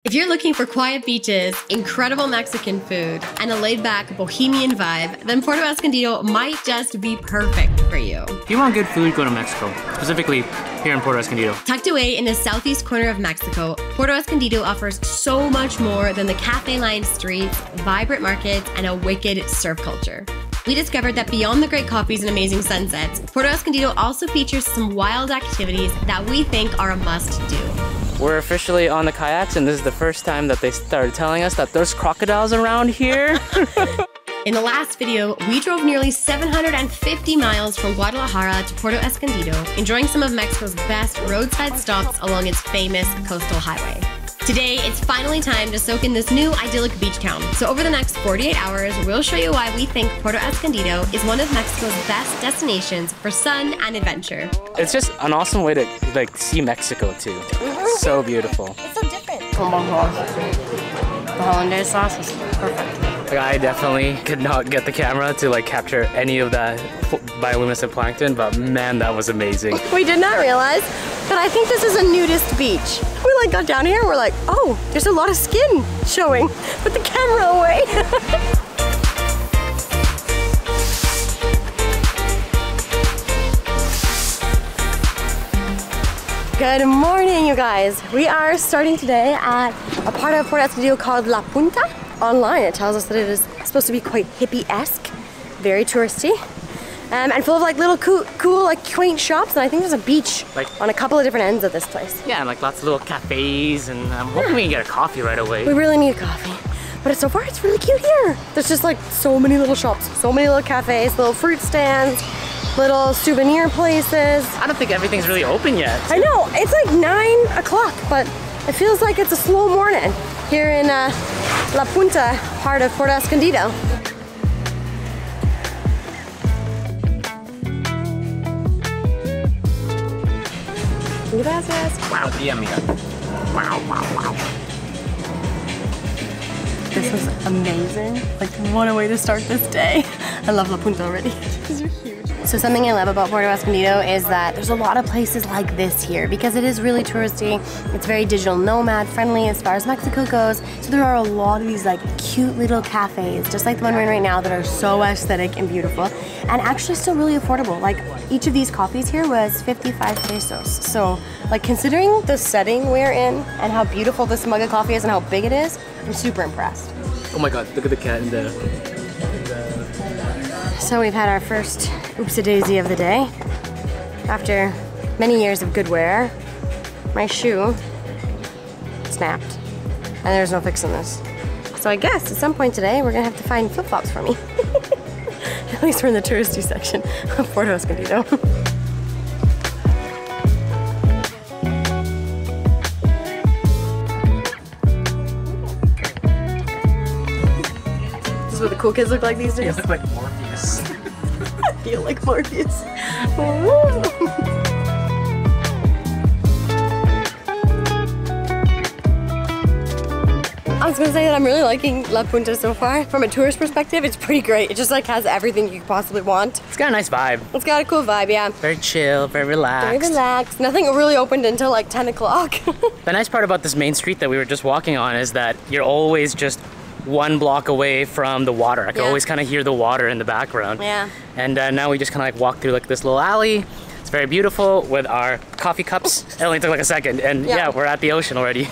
If you're looking for quiet beaches, incredible Mexican food, and a laid-back bohemian vibe, then Puerto Escondido might just be perfect for you. If you want good food, go to Mexico, specifically here in Puerto Escondido. Tucked away in the southeast corner of Mexico, Puerto Escondido offers so much more than the cafe-lined streets, vibrant markets, and a wicked surf culture. We discovered that beyond the great coffees and amazing sunsets, Puerto Escondido also features some wild activities that we think are a must-do. We're officially on the kayaks, and this is the first time that they started telling us that there's crocodiles around here. In the last video, we drove nearly 750 miles from Guadalajara to Puerto Escondido, enjoying some of Mexico's best roadside stops along its famous coastal highway. Today, it's finally time to soak in this new idyllic beach town. So over the next 48 hours, we'll show you why we think Puerto Escondido is one of Mexico's best destinations for sun and adventure. It's just an awesome way to see Mexico too. It's so beautiful. It's so different. Oh my gosh. The hollandaise sauce is perfect. I definitely could not get the camera to capture any of that bioluminescent plankton, but man, that was amazing. We did not realize, but I think this is a nudist beach. We got down here and we're like, oh, there's a lot of skin showing. Put the camera away. Good morning, you guys. We are starting today at a part of Puerto Escondido called La Punta. Online, it tells us that it is supposed to be quite hippie-esque, very touristy, and full of little cool, quaint shops. And I think there's a beach on a couple of different ends of this place. Yeah, and lots of little cafes, and I'm hoping we can get a coffee right away. We really need coffee. But so far, it's really cute here. There's just so many little shops, so many little cafes, little fruit stands, little souvenir places. I don't think everything's really open yet. I know, it's 9 o'clock, but it feels like it's a slow morning here in La Punta, part of Puerto Escondido. Gracias. Wow, yeah, amiga. Wow. This was amazing. What a way to start this day. I love La Punta already. These are huge. So something I love about Puerto Escondido is that there's a lot of places like this here because it is really touristy. It's very digital nomad friendly as far as Mexico goes. So there are a lot of these cute little cafes, just like the one we're in right now, that are so aesthetic and beautiful and actually still really affordable. Each of these coffees here was 55 pesos. So considering the setting we're in and how beautiful this mug of coffee is and how big it is, I'm super impressed. Oh my god, look at the cat in there. So we've had our first oopsie-daisy of the day. After many years of good wear, my shoe snapped, and there's no fixing this. So I guess at some point today, we're gonna have to find flip-flops for me. At least we're in the touristy section of Puerto Escondido. This is what the cool kids look like these days? They look like Morpheus. I feel like Morpheus. I was gonna say that I'm really liking La Punta so far. From a tourist perspective, it's pretty great. It just has everything you could possibly want. It's got a nice vibe. It's got a cool vibe, yeah. Very chill, very relaxed. Very relaxed. Nothing really opened until 10 o'clock. The nice part about this main street that we were just walking on is that you're always just 1 block away from the water. I could always kind of hear the water in the background. Yeah. And now we just kind of walk through this little alley. It's very beautiful with our coffee cups. It only took a second, and yeah, we're at the ocean already.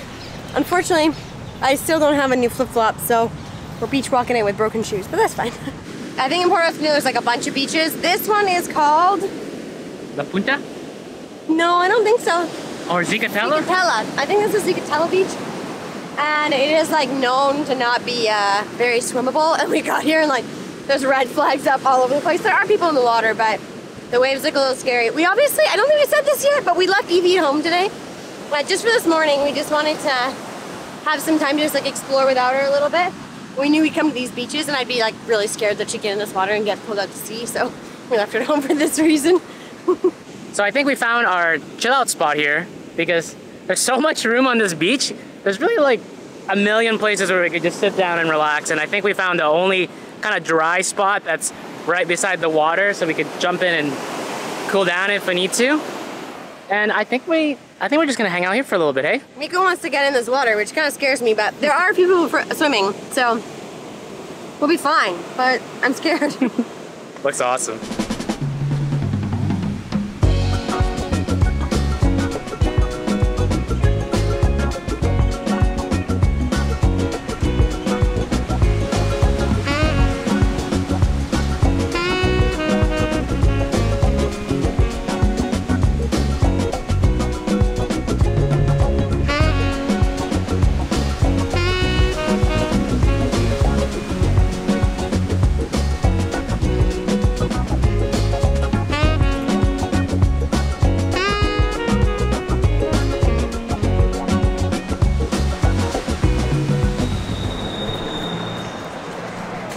Unfortunately, I still don't have a new flip-flop, so we're beach walking it with broken shoes, but that's fine. I think in Puerto Escondido there's a bunch of beaches. This one is called... La Punta? No, I don't think so. Or Zicatela? Zicatela. I think this is Zicatela Beach. And it is known to not be very swimmable. And we got here and there's red flags up all over the place. There are people in the water, but the waves look a little scary. We obviously, I don't think we said this yet, but we left Evie at home today. But just for this morning, we just wanted to have some time to just explore without her a little bit. We knew we'd come to these beaches and I'd be really scared that she'd get in this water and get pulled out to sea. So we left her at home for this reason. So I think we found our chill out spot here because there's so much room on this beach. There's really a million places where we could just sit down and relax, and I think we found the only kind of dry spot that's right beside the water so we could jump in and cool down if we need to. And I think we I think we're just gonna hang out here for a little bit, hey? Miko wants to get in this water, which kind of scares me, but there are people swimming, so we'll be fine, but I'm scared. Looks awesome.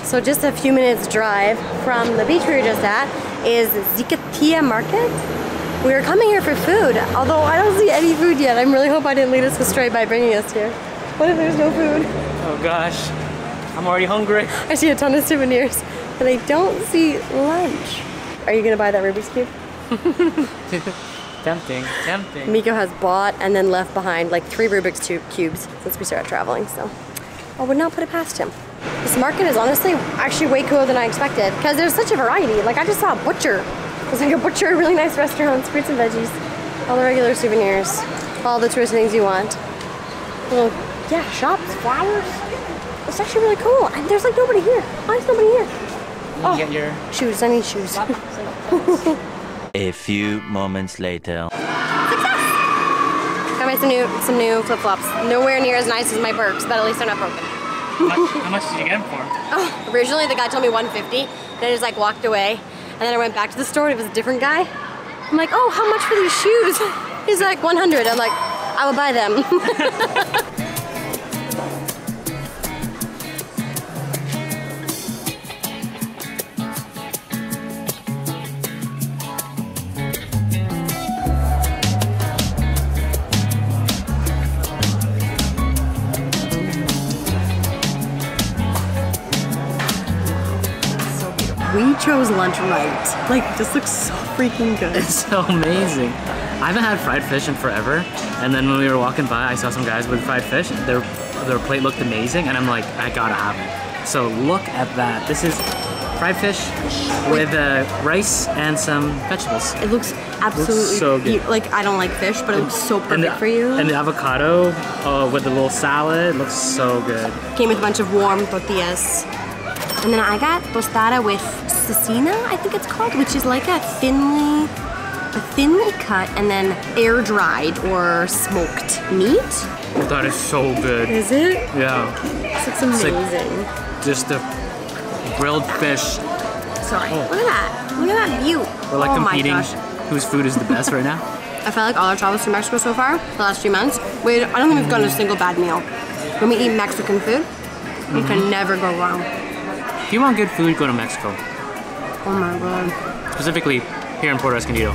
So just a few minutes drive from the beach we were just at is Zicatela Market. We were coming here for food, although I don't see any food yet. I really hope I didn't lead us astray by bringing us here. What if there's no food? Oh gosh, I'm already hungry. I see a ton of souvenirs, but I don't see lunch. Are you gonna buy that Rubik's Cube? Tempting, tempting. Miko has bought and then left behind like 3 Rubik's cubes since we started traveling, so I would not put it past him. This market is honestly actually way cooler than I expected because there's such a variety. Like I just saw a butcher. There's like a butcher, really nice restaurants, fruits and veggies, all the regular souvenirs, all the tourist things you want. Little, yeah, shops, flowers. It's actually really cool. And there's like nobody here. Why is nobody here? You get your shoes. I need shoes. A few moments later. Success! Got me some new flip-flops. Nowhere near as nice as my Birks, but at least they're not broken. How much did you get them for? Oh, originally the guy told me $150. Then I just like walked away. And then I went back to the store and it was a different guy. I'm like, oh, how much for these shoes? He's like, 100. I'm like, I will buy them. We chose lunch right. Like, this looks so freaking good. It's so amazing. I haven't had fried fish in forever, and then when we were walking by, I saw some guys with fried fish. Their plate looked amazing, and I'm like, I gotta have it. So look at that. This is fried fish with rice and some vegetables. It looks absolutely so good. Like, I don't like fish, but it looks so perfect for you. And the avocado with the little salad looks so good. Came with a bunch of warm tortillas. And then I got tostada with cecina, I think it's called, which is like a thinly cut and then air dried or smoked meat. That is so good. Is it? Yeah. This looks amazing. Like just the grilled fish. Sorry. Look at that. Look at that view. We're like competing my gosh. whose food is the best right now. I felt like all our travels to Mexico so far, the last few months, I don't think we've gotten a single bad meal. When we eat Mexican food, you can never go wrong. If you want good food, go to Mexico. Oh my god. Specifically here in Puerto Escondido.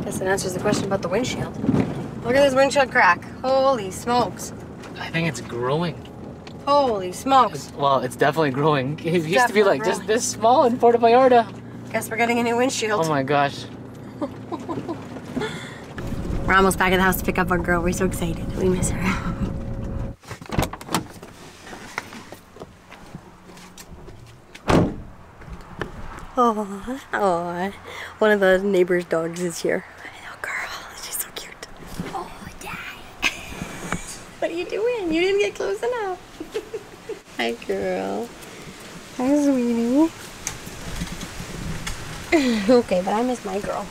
Guess that answers the question about the windshield. Look at this windshield crack. Holy smokes. I think it's growing. Holy smokes. Well, it's definitely growing. It used to be like just this small in Puerto Vallarta. Guess we're getting a new windshield. Oh my gosh. We're almost back at the house to pick up our girl. We're so excited. We miss her. Oh, one of the neighbor's dogs is here. Hello, girl. She's so cute. Oh, die. What are you doing? You didn't get close enough. Hi, girl. Hi, sweetie. Okay, but I miss my girl.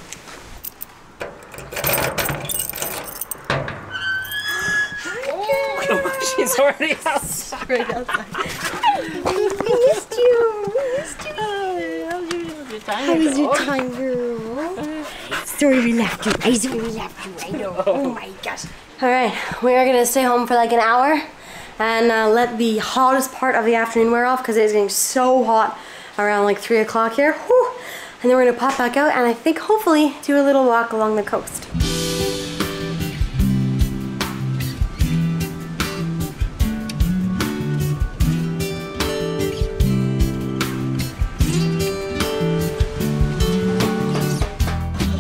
Oh, she's already outside. Right outside. I missed you. How was your time, girl? Sorry we left you. I know. Oh my gosh. All right, we are gonna stay home for like an hour and let the hottest part of the afternoon wear off because it is getting so hot around like 3 o'clock here. Whew. And then we're gonna pop back out and I think hopefully do a little walk along the coast.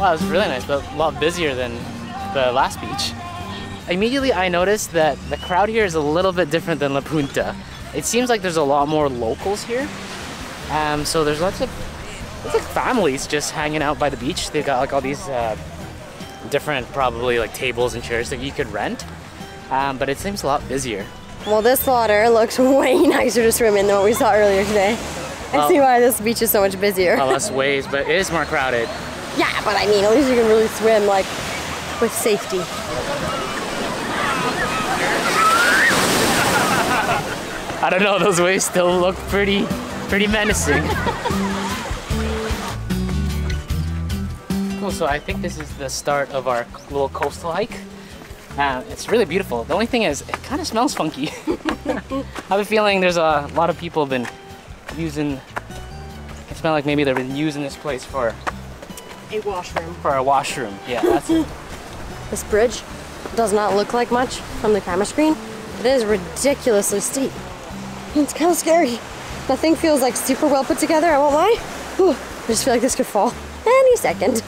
Oh, it was really nice, but a lot busier than the last beach. Immediately I noticed that the crowd here is a little bit different than La Punta. It seems like there's a lot more locals here. So there's lots of families just hanging out by the beach. They've got like all these different probably like tables and chairs that you could rent. But it seems a lot busier. Well, this water looks way nicer to swim in than what we saw earlier today. I see why this beach is so much busier. Less waves, but it is more crowded. Yeah, but I mean, at least you can really swim like with safety. I don't know, those waves still look pretty menacing. Cool, so I think this is the start of our little coastal hike. It's really beautiful. The only thing is, it kind of smells funky. I have a feeling there's a lot of people have been using, it smells like maybe they've been using this place for a washroom. For a washroom, yeah, that's it. This bridge does not look like much from the camera screen. It is ridiculously steep. It's kind of scary. The thing feels like super well put together, I won't lie. Whew, I just feel like this could fall any second.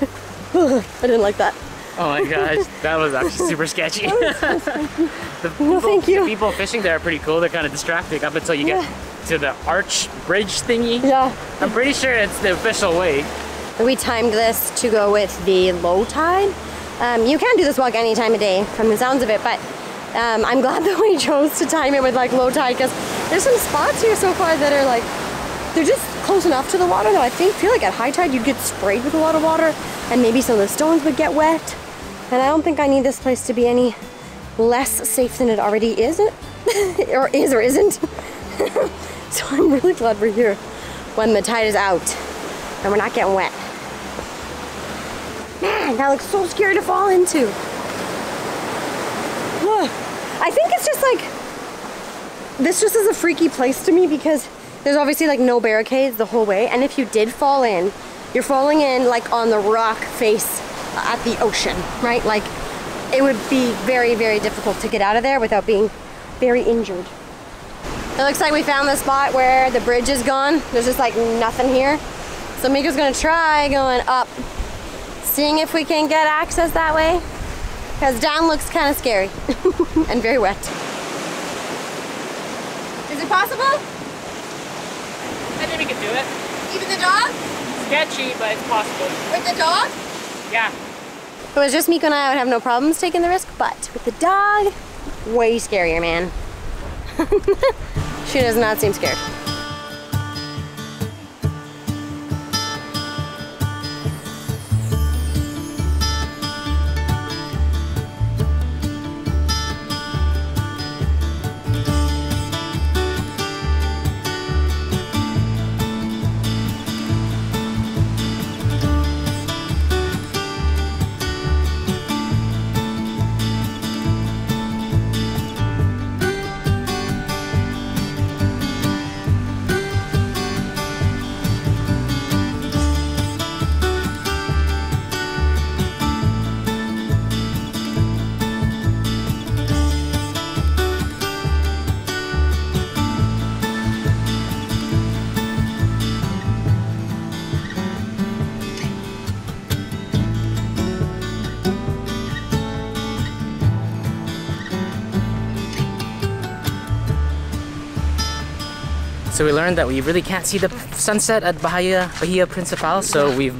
I didn't like that. Oh my gosh, that was actually super sketchy. Thank you. The people fishing there are pretty cool. They're kind of distracting up until you get to the arch bridge thingy. Yeah. I'm pretty sure it's the official way. We timed this to go with the low tide. You can do this walk any time of day from the sounds of it, but I'm glad that we chose to time it with like low tide because there's some spots here so far that are like, they're just close enough to the water though. I feel like at high tide you'd get sprayed with a lot of water and maybe some of the stones would get wet. And I don't think I need this place to be any less safe than it already is, or is or isn't. So I'm really glad we're here when the tide is out and we're not getting wet. Man, that looks so scary to fall into. I think it's just like, this just is a freaky place to me because there's obviously like no barricades the whole way, and if you did fall in, you're falling in like on the rock face at the ocean, right? Like it would be very, very difficult to get out of there without being very injured. It looks like we found the spot where the bridge is gone. There's just like nothing here. So Mika's gonna try going up, seeing if we can get access that way. Because down looks kind of scary and very wet. Is it possible? I think we can do it. Even the dog? Sketchy, but it's possible. With the dog? Yeah. If it was just Mika and I would have no problems taking the risk, but with the dog, way scarier, man. She does not seem scared. So we learned that we really can't see the sunset at Bahia Principal, so we've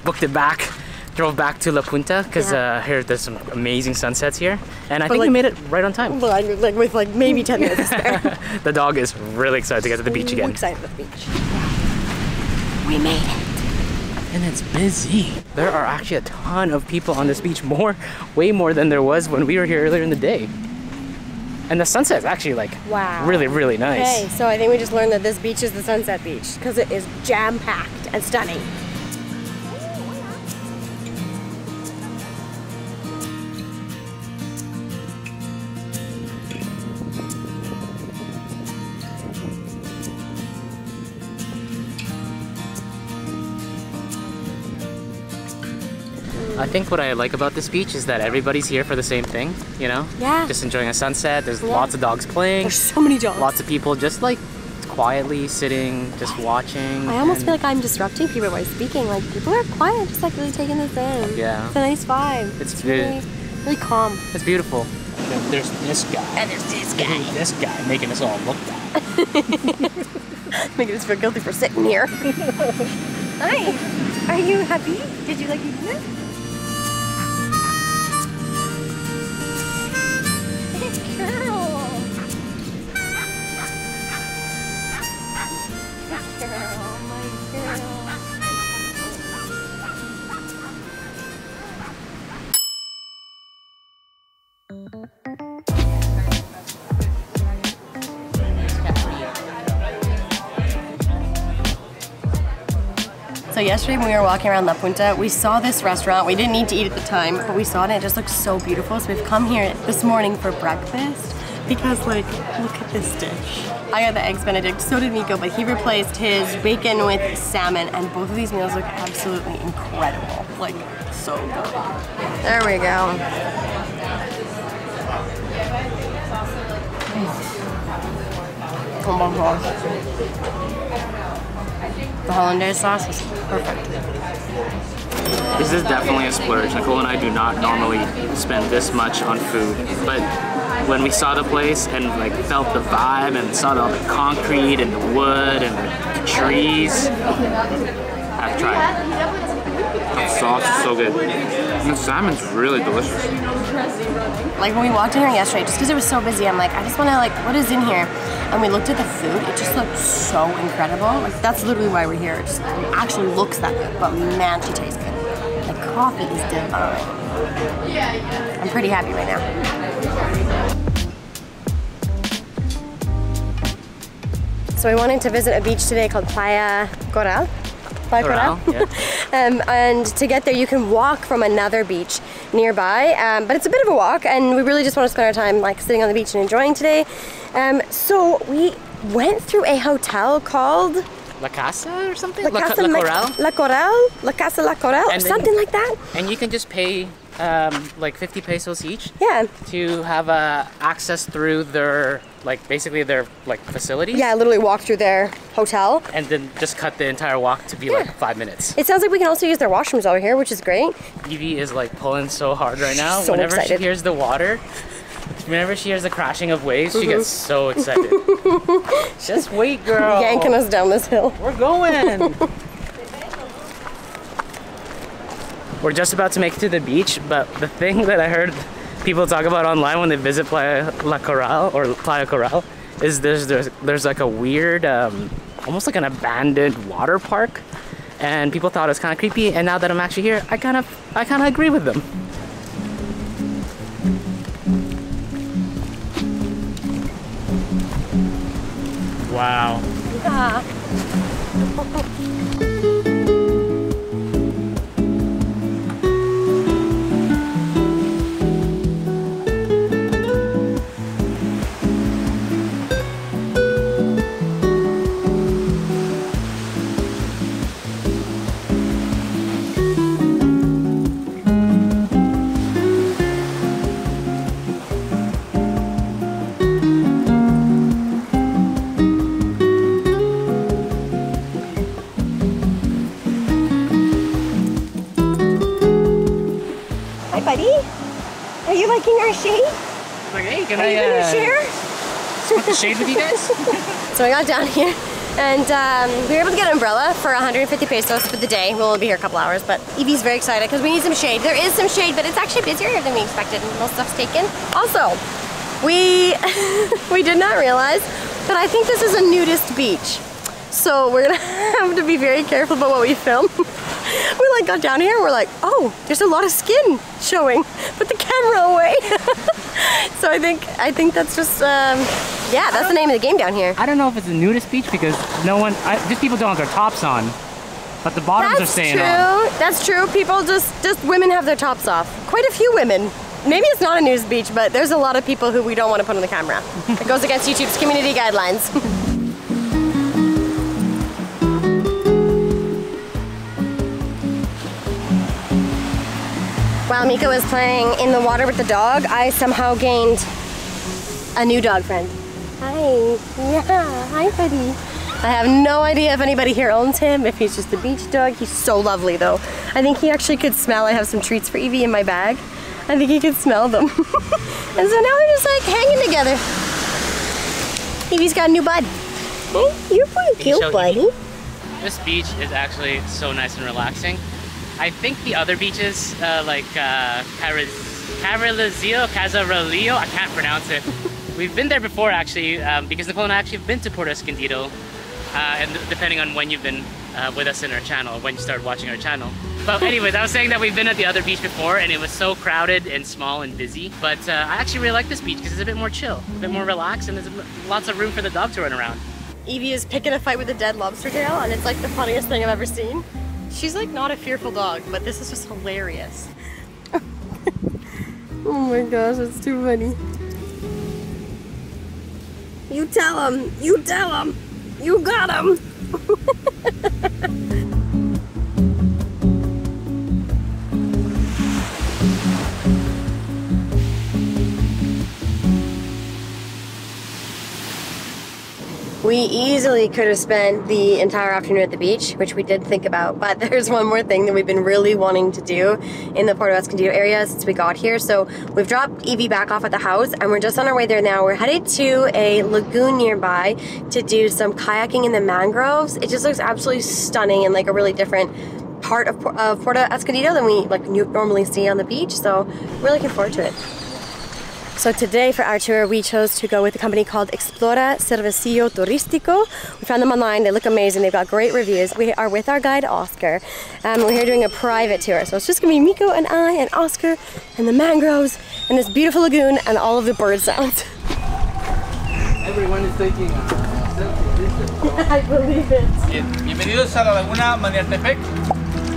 booked it back, drove back to La Punta because here there's some amazing sunsets here, and I think we made it right on time. Like with like maybe 10 minutes there. The dog is really excited to get to the beach again. Excited for the beach. We made it. And it's busy. There are actually a ton of people on this beach, way more than there was when we were here earlier in the day. And the sunset is actually like really, really nice. Okay, so I think we just learned that this beach is the sunset beach because it is jam-packed and stunning. I think what I like about this beach is that everybody's here for the same thing, you know? Yeah. Just enjoying a sunset. There's lots of dogs playing. There's so many dogs. Lots of people just like quietly sitting, just watching. I almost feel like I'm disrupting people by speaking. Like, people are quiet, just like really taking this in. Yeah. It's a nice vibe. It's really, really calm. It's beautiful. There's this guy. And there's this guy. This guy making us all look bad. Making us feel guilty for sitting here. Hi. Are you happy? Did you like eating it? So yesterday when we were walking around La Punta, we saw this restaurant. We didn't need to eat at the time, but we saw it and it just looked so beautiful. So we've come here this morning for breakfast because, like, look at this dish. I got the eggs Benedict, so did Miko, but he replaced his bacon with salmon, and both of these meals look absolutely incredible. Like, so good. There we go. Oh my gosh. The hollandaise sauce is perfect. This is definitely a splurge. Nicole and I do not normally spend this much on food, but when we saw the place and like felt the vibe and saw all the concrete and the wood and the trees, I have to try it. The sauce is so good. And the salmon's really delicious. Like when we walked in here yesterday, just because it was so busy, I'm like, I just want to, like, what is in here? And we looked at the food, it just looked so incredible. Like, that's literally why we're here. It just actually looks that good, but man, she tastes good. The coffee is divine. I'm pretty happy right now. So we wanted to visit a beach today called Playa Coral. Coral, yeah. And to get there, you can walk from another beach nearby, but it's a bit of a walk, and we really just want to spend our time like sitting on the beach and enjoying today. So we went through a hotel called La Casa or something? La Casa La Coral? La Coral? La Casa La Coral, or something like that. And you can just pay like 50 pesos each. Yeah. To have access through their, like, basically their, like, facility. Yeah, I literally walked through their hotel. And then just cut the entire walk to be like 5 minutes. It sounds like we can also use their washrooms over here, which is great. Evie is like pulling so hard right now. So Whenever excited. she hears the water, whenever she hears the crashing of waves, she gets so excited. Just wait, girl. Yanking us down this hill. We're going. We're just about to make it to the beach, but the thing that I heard people talk about online when they visit Playa La Coral or Playa Coral is there's like a weird, almost like an abandoned water park, and people thought it was kind of creepy. And now that I'm actually here, I kind of agree with them. Wow. Are you liking our shade? Like, hey, can Are you gonna share? Want the shade with you guys? So I got down here and we were able to get an umbrella for 150 pesos for the day. We'll only be here a couple hours, but Evie's very excited because we need some shade. There is some shade, but it's actually busier here than we expected and most stuff's taken. Also, we did not realize, but I think this is a nudist beach. So we're gonna have to be very careful about what we film. We like got down here and we're like, oh, there's a lot of skin showing. Put the camera away. So I think that's just, yeah, that's the name of the game down here. I don't know if it's a nudist beach because just people don't have their tops on, but the bottoms are staying on. That's true. People just women have their tops off. Quite a few women. Maybe it's not a nudist beach, but there's a lot of people who we don't want to put on the camera. It goes against YouTube's community guidelines. While Miko was playing in the water with the dog, I somehow gained a new dog friend. Hi. Yeah, hi buddy. I have no idea if anybody here owns him, if he's just a beach dog. He's so lovely though. I think he actually could smell. I have some treats for Evie in my bag. I think he could smell them. And so now we're just like hanging together. Evie's got a new bud. Hey, you're pretty cute, buddy. This beach is actually so nice and relaxing. I think the other beaches, like Casarolio, I can't pronounce it. We've been there before actually, because Nicole and I actually have been to Puerto Escondido, and depending on when you've been with us in our channel, when you started watching our channel. But anyways, I was saying that we've been at the other beach before and it was so crowded and small and busy. But I actually really like this beach because it's a bit more chill, a bit more relaxed, and there's lots of room for the dog to run around. Evie is picking a fight with a dead lobster tail, and it's like the funniest thing I've ever seen. She's like not a fearful dog, but this is just hilarious. Oh my gosh, it's too funny. You tell him, you tell him, you got him. We easily could have spent the entire afternoon at the beach, which we did think about, but there's one more thing that we've been really wanting to do in the Puerto Escondido area since we got here. So we've dropped Evie back off at the house and we're just on our way there now. We're headed to a lagoon nearby to do some kayaking in the mangroves. It just looks absolutely stunning and like a really different part of Puerto Escondido than we normally see on the beach. So we're looking forward to it. So today for our tour, we chose to go with a company called Explora Servicio Turístico. We found them online, they look amazing, they've got great reviews. We are with our guide, Oscar. We're here doing a private tour. So it's just gonna be Miko and I and Oscar and the mangroves and this beautiful lagoon and all of the bird sounds. Everyone is taking a selfie. I believe it. Bien, bienvenidos a la Laguna Manialtepec.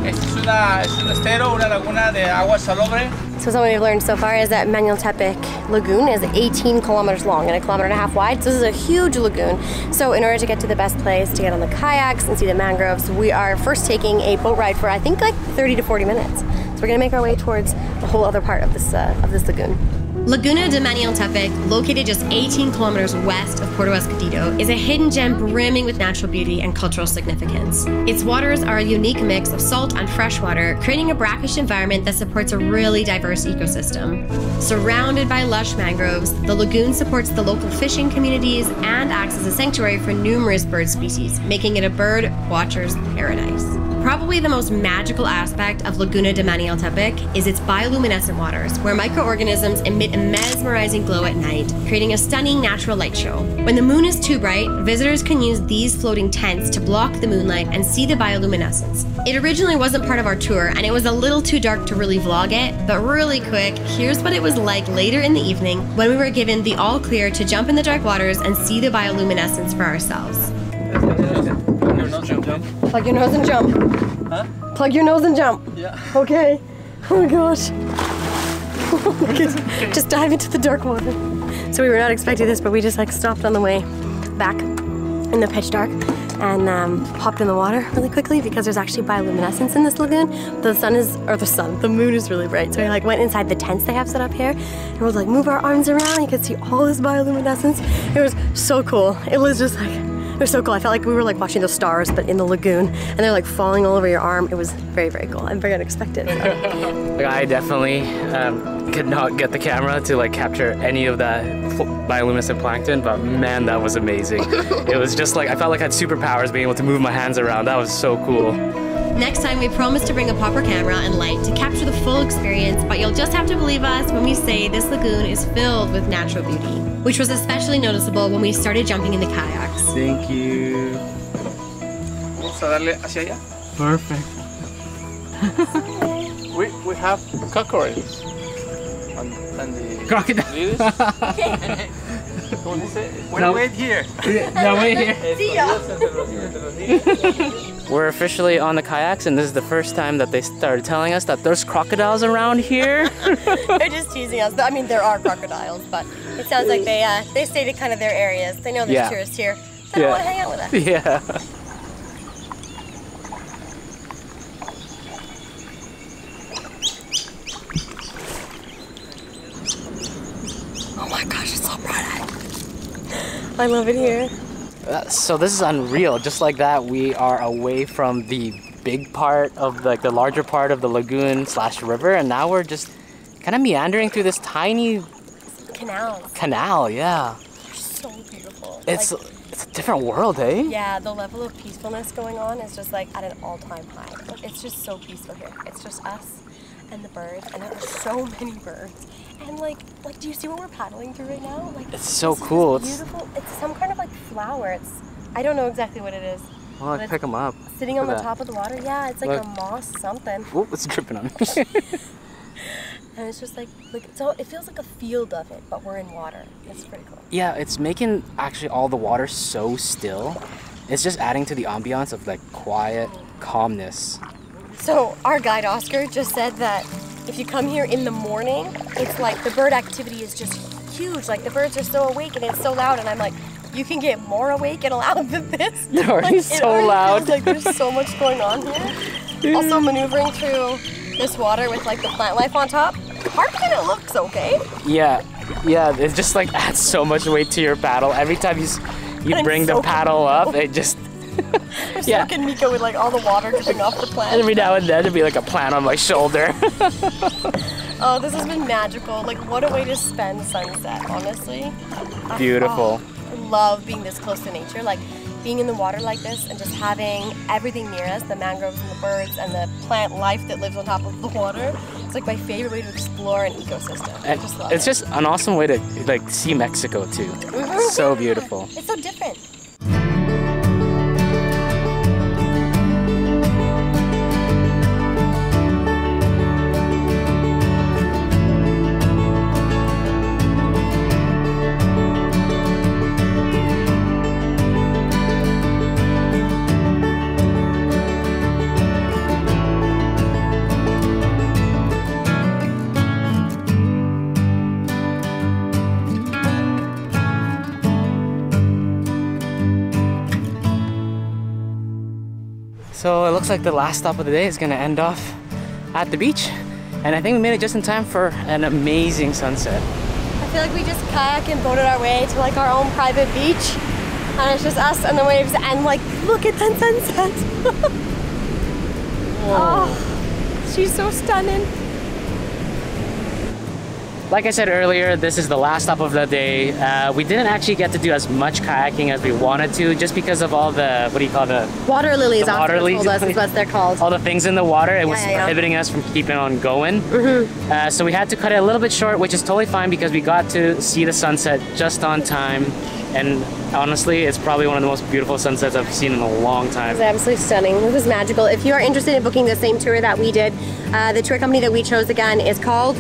Este es un estero, una laguna de agua salobre. So something we've learned so far is that Manialtepec Lagoon is 18 kilometers long and 1.5 kilometers wide. So this is a huge lagoon. So in order to get to the best place to get on the kayaks and see the mangroves, we are first taking a boat ride for I think like 30 to 40 minutes. So we're gonna make our way towards the whole other part of this lagoon. Laguna de Manialtepec, located just 18 kilometers west of Puerto Escondido, is a hidden gem brimming with natural beauty and cultural significance. Its waters are a unique mix of salt and fresh water, creating a brackish environment that supports a really diverse ecosystem. Surrounded by lush mangroves, the lagoon supports the local fishing communities and acts as a sanctuary for numerous bird species, making it a bird watcher's paradise. Probably the most magical aspect of Laguna de Manialtepec is its bioluminescent waters, where microorganisms emit a mesmerizing glow at night, creating a stunning natural light show. When the moon is too bright, visitors can use these floating tents to block the moonlight and see the bioluminescence. It originally wasn't part of our tour, and it was a little too dark to really vlog it, but really quick, here's what it was like later in the evening when we were given the all clear to jump in the dark waters and see the bioluminescence for ourselves. Plug your nose and jump. Huh? Plug your nose and jump. Yeah. Okay. Oh my gosh. Just dive into the dark water. So we were not expecting this, but we just like stopped on the way back in the pitch dark and hopped in the water really quickly because there's actually bioluminescence in this lagoon. The moon is really bright. So we like went inside the tents they have set up here and we'll like move our arms around. You could see all this bioluminescence. It was so cool. It was just like, it was so cool. I felt like we were like watching the stars, but in the lagoon, and they're like falling all over your arm. It was very, very cool and very unexpected. So. I definitely could not get the camera to like capture any of that bioluminescent plankton, but man, that was amazing. It was just like, I felt like I had superpowers being able to move my hands around. That was so cool. Next time, we promise to bring a proper camera and light to capture the full experience, but you'll just have to believe us when we say this lagoon is filled with natural beauty, which was especially noticeable when we started jumping in the kayaks. Thank you. Vamos a darle hacia allá. Perfect. We have cockroaches. And the Crocodile. ¿Cómo dice? Well, wait here. No, wait here. We're officially on the kayaks, and this is the first time that they started telling us that there's crocodiles around here. They're just teasing us. I mean, there are crocodiles, but it sounds like they stay to kind of their areas. They know there's tourists here. They don't want to hang out with us. Yeah. Oh my gosh, it's so bright. I love it here. So this is unreal. Just like that, we are away from the big part of like the larger part of the lagoon / river, and now we're just kind of meandering through this tiny canal. Yeah. They're so beautiful. It's a different world, eh? Yeah, the level of peacefulness going on is just like at an all-time high. It's just so peaceful here. It's just us and the birds, and there are so many birds. And like, do you see what we're paddling through right now? Like, it's so cool. It's beautiful. It's some kind of like flower. I don't know exactly what it is. Well, let's pick them up. Sitting on the top of the water. Yeah, it's like a moss something. Whoop, it's dripping on me. And it's just like so it feels like a field of it, but we're in water. It's pretty cool. Yeah, it's making actually all the water so still. It's just adding to the ambiance of like quiet calmness. So our guide Oscar just said that if you come here in the morning, it's like the bird activity is just huge. Like the birds are so awake and it's so loud, and I'm like, you can get more awake and loud than this. They're already so loud. Feels like there's so much going on here. Also maneuvering through this water with like the plant life on top. Part of it looks okay. Yeah, it just like adds so much weight to your paddle. Every time you bring the paddle up, it just soaking Mika with like all the water dripping off the plant. And every now and then there'd be like a plant on my shoulder. Oh, this has been magical. Like, what a way to spend sunset, honestly. Beautiful. I love being this close to nature. Like, being in the water like this and just having everything near us, the mangroves and the birds and the plant life that lives on top of the water. It's like my favorite way to explore an ecosystem. And it's just an awesome way to like see Mexico too. It's so beautiful. It's so different. So it looks like the last stop of the day is gonna end off at the beach. And I think we made it just in time for an amazing sunset. I feel like we just kayak and boated our way to like our own private beach. And it's just us and the waves and like, look at that sunset. Oh, she's so stunning. Like I said earlier, this is the last stop of the day. We didn't actually get to do as much kayaking as we wanted to, just because of all the, what do you call the? Water lilies, the water lilies told us is what they're called. All the things in the water, it was prohibiting us from keeping on going. So we had to cut it a little bit short, which is totally fine because we got to see the sunset just on time. And honestly, it's probably one of the most beautiful sunsets I've seen in a long time. It was absolutely stunning. It was magical. If you are interested in booking the same tour that we did, the tour company that we chose again is called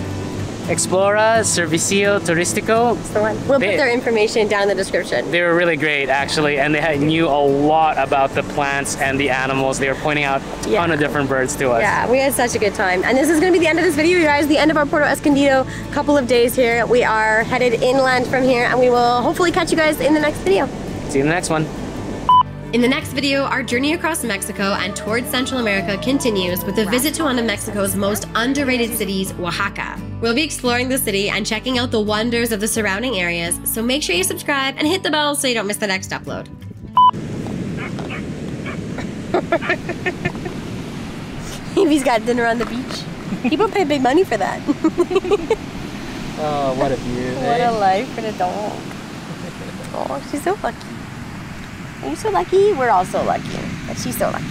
Explora Servicio Turístico. That's the one. We'll put their information down in the description. They were really great, actually, and they knew a lot about the plants and the animals. They were pointing out a ton of different birds to us. Yeah, we had such a good time. And this is going to be the end of this video, you guys. The end of our Puerto Escondido couple of days here. We are headed inland from here, and we will hopefully catch you guys in the next video. See you in the next one. In the next video, our journey across Mexico and towards Central America continues with a visit to one of Mexico's most underrated cities, Oaxaca. We'll be exploring the city and checking out the wonders of the surrounding areas, so make sure you subscribe and hit the bell so you don't miss the next upload. Evie's got dinner on the beach. People pay big money for that. Oh, what a view. What a life for the dog. Oh, she's so lucky. Are you so lucky? We're all so lucky, but she's so lucky.